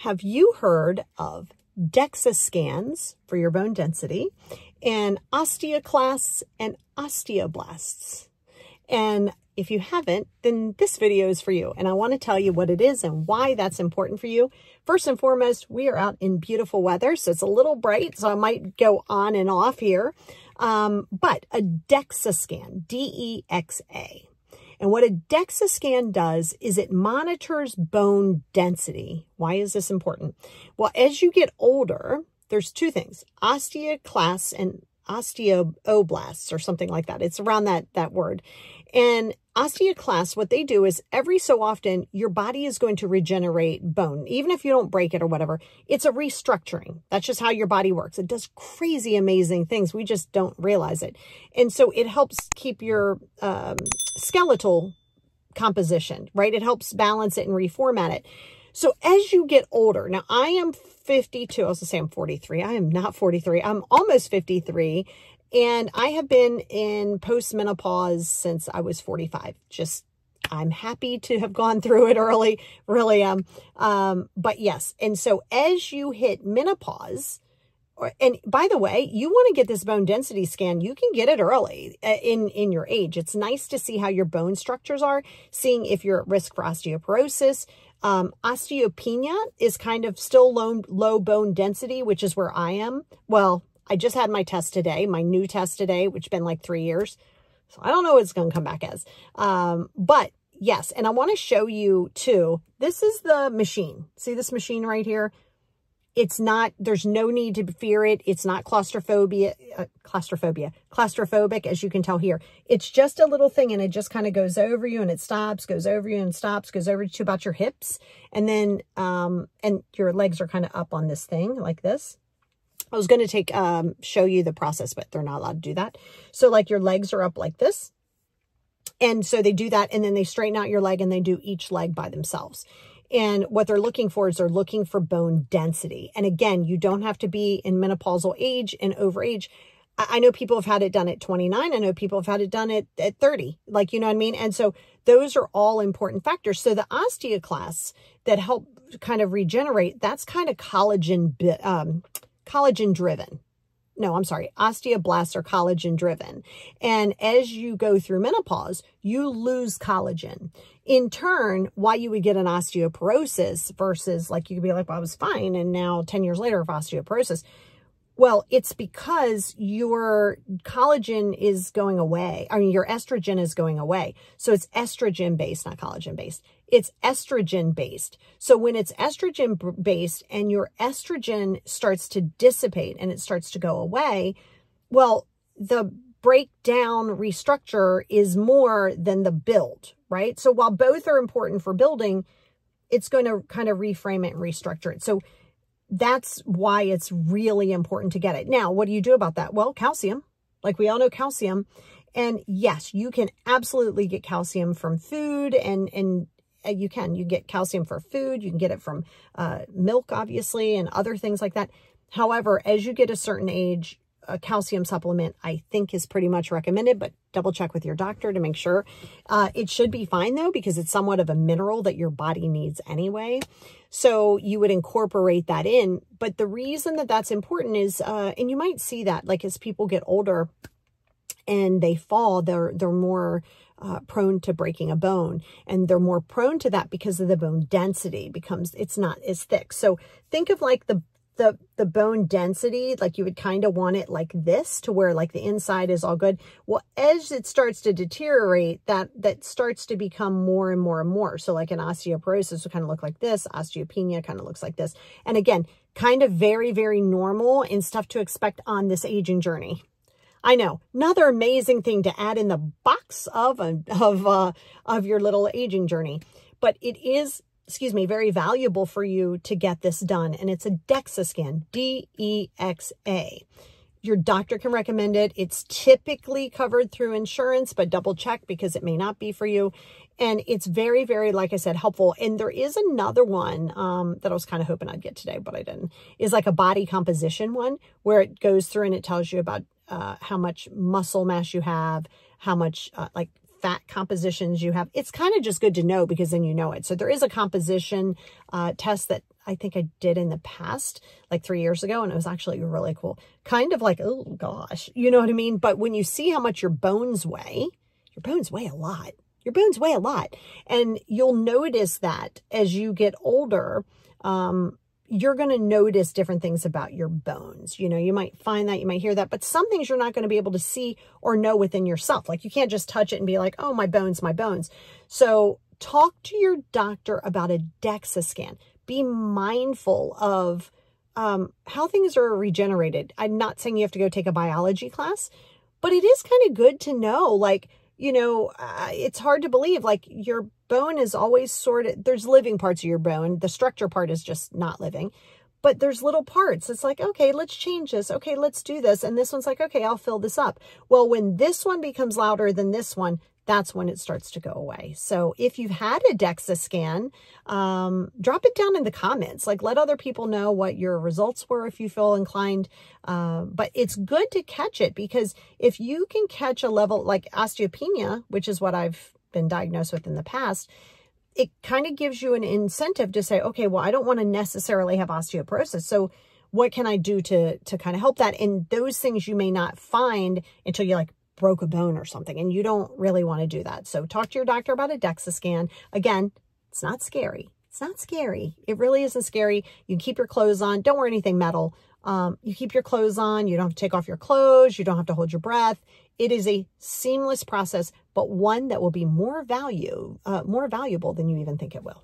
Have you heard of DEXA scans for your bone density and osteoclasts and osteoblasts? And if you haven't, then this video is for you. And I want to tell you what it is and why that's important for you. First and foremost, we are out in beautiful weather, so it's a little bright, so I might go on and off here. But a DEXA scan, D-E-X-A. And what a DEXA scan does is it monitors bone density. Why is this important? Well, as you get older, there's two things, osteoclasts and osteoblasts or something like that. It's around that word. And osteoclasts, what they do is every so often, your body is going to regenerate bone. Even if you don't break it or whatever, it's a restructuring. That's just how your body works. It does crazy, amazing things. We just don't realize it. And so it helps keep your skeletal composition, right? It helps balance it and reformat it. So as you get older, now I am 52. I was going to say I'm 43. I am not 43. I'm almost 53. And I have been in postmenopause since I was 45. I'm happy to have gone through it early, really am. But yes, and so as you hit menopause, and by the way, you want to get this bone density scan, you can get it early in your age. It's nice to see how your bone structures are, seeing if you're at risk for osteoporosis. Osteopenia is kind of still low bone density, which is where I am. Well, I just had my test today, my new test today, which has been like 3 years. So I don't know what it's going to come back as. But yes, and I want to show you too, this is the machine. See this machine right here? It's not, there's no need to fear it. It's not claustrophobic, as you can tell here. It's just a little thing and it just kind of goes over you and it stops, goes over you and stops, goes over to about your hips. And then, and your legs are kind of up on this thing like this. I was going to show you the process, but they're not allowed to do that. So like your legs are up like this. And so they do that and then they straighten out your leg and they do each leg by themselves. And what they're looking for is they're looking for bone density. And again, you don't have to be in menopausal age and over age. I know people have had it done at 29. I know people have had it done at 30. Like, you know what I mean? And so those are all important factors. So the osteoclasts that help kind of regenerate, that's kind of collagen driven. No, I'm sorry. Osteoblasts are collagen driven. And as you go through menopause, you lose collagen. In turn, why you would get an osteoporosis versus like you could be like, well, I was fine. And now 10 years later of osteoporosis. Well, it's because your collagen is going away. I mean, your estrogen is going away. So it's estrogen based, not collagen based. It's estrogen based. So when it's estrogen based and your estrogen starts to dissipate and it starts to go away, well, the breakdown restructure is more than the build, right? So while both are important for building, it's going to kind of reframe it and restructure it. So that's why it's really important to get it. Now, what do you do about that? Well, calcium, like we all know calcium. And yes, you can absolutely get calcium from food and you get calcium for food. You can get it from milk, obviously, and other things like that. However, as you get a certain age, a calcium supplement, I think, is pretty much recommended, but double check with your doctor to make sure. It should be fine, though, because it's somewhat of a mineral that your body needs anyway. So you would incorporate that in. But the reason that that's important is, and you might see that, like as people get older and they fall, they're more prone to breaking a bone, and they're more prone to that because of the bone density it's not as thick. So think of like the bone density, like you would kind of want it like this to where like the inside is all good. Well, as it starts to deteriorate, that starts to become more and more and more. So like an osteoporosis will kind of look like this. Osteopenia kind of looks like this. And again, kind of very, very normal and stuff to expect on this aging journey. I know, another amazing thing to add in the box of your little aging journey, but it is, very valuable for you to get this done. And it's a DEXA scan, D-E-X-A. Your doctor can recommend it. It's typically covered through insurance, but double check because it may not be for you. And it's very, very, like I said, helpful. And there is another one that I was kind of hoping I'd get today, but I didn't, is like a body composition one where it goes through and it tells you about how much muscle mass you have, how much like fat compositions you have. It's kind of just good to know because then you know it. So there is a composition test that I think I did in the past, like 3 years ago, and it was actually really cool. Kind of like, oh gosh, you know what I mean? But when you see how much your bones weigh a lot. Your bones weigh a lot. And you'll notice that as you get older, you're going to notice different things about your bones. You know, you might find that, you might hear that, but some things you're not going to be able to see or know within yourself. Like you can't just touch it and be like, oh, my bones, my bones. So talk to your doctor about a DEXA scan. Be mindful of how things are regenerated. I'm not saying you have to go take a biology class, but it is kind of good to know, like, you know, it's hard to believe, like your bone is always sorted. There's living parts of your bone. The structure part is just not living, but there's little parts. It's like, okay, let's change this. Okay, let's do this. And this one's like, okay, I'll fill this up. Well, when this one becomes louder than this one, that's when it starts to go away. So if you've had a DEXA scan, drop it down in the comments. Like let other people know what your results were if you feel inclined. But it's good to catch it because if you can catch a level like osteopenia, which is what I've been diagnosed with in the past, it kind of gives you an incentive to say, okay, well, I don't want to necessarily have osteoporosis. So what can I do to kind of help that? And those things you may not find until you like broke a bone or something, and you don't really want to do that. So talk to your doctor about a DEXA scan. Again, it's not scary. It's not scary. It really isn't scary. You can keep your clothes on. Don't wear anything metal. You keep your clothes on. You don't have to take off your clothes. You don't have to hold your breath. It is a seamless process, but one that will be more valuable than you even think it will.